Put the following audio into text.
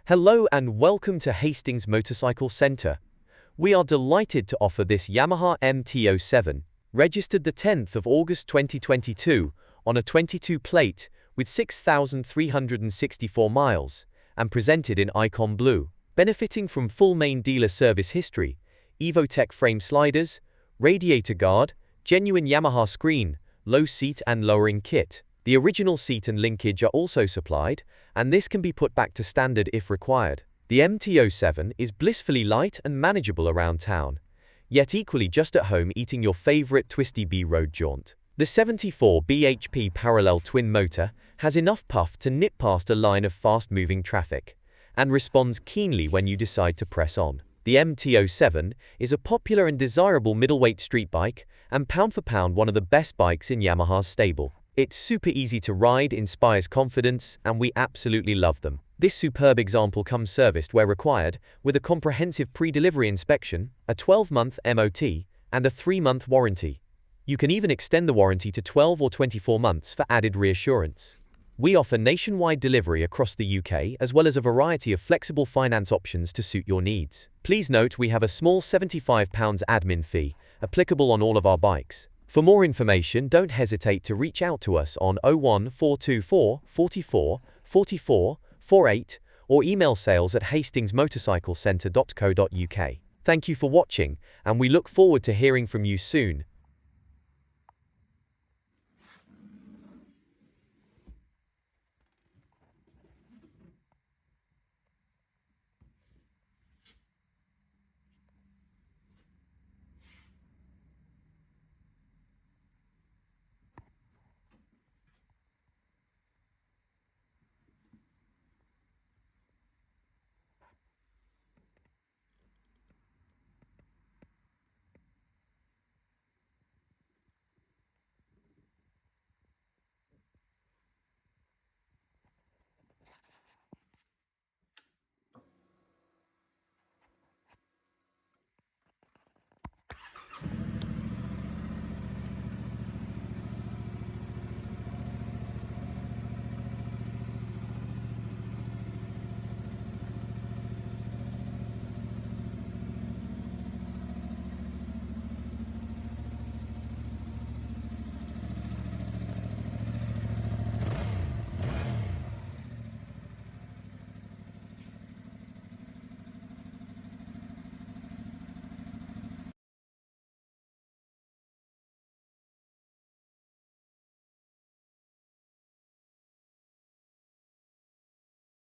Hello and welcome to Hastings Motorcycle Centre. We are delighted to offer this Yamaha MT07, registered the 10th of August 2022 on a 22 plate with 6,364 miles and presented in Icon Blue, benefiting from full main dealer service history, Evotech frame sliders, radiator guard, genuine Yamaha screen, low seat and lowering kit. The original seat and linkage are also supplied, and this can be put back to standard if required. The MT07 is blissfully light and manageable around town, yet equally just at home eating your favorite twisty B-road jaunt. The 74 bhp parallel twin motor has enough puff to nip past a line of fast-moving traffic, and responds keenly when you decide to press on. The MT07 is a popular and desirable middleweight street bike, and pound for pound one of the best bikes in Yamaha's stable. It's super easy to ride, inspires confidence, and we absolutely love them. This superb example comes serviced where required, with a comprehensive pre-delivery inspection, a 12-month MOT, and a 3-month warranty. You can even extend the warranty to 12 or 24 months for added reassurance. We offer nationwide delivery across the UK as well as a variety of flexible finance options to suit your needs. Please note we have a small £75 admin fee, applicable on all of our bikes. For more information, don't hesitate to reach out to us on 01424 44 44 48 or email sales@hastingsmotorcyclecentre.co.uk. Thank you for watching, and we look forward to hearing from you soon.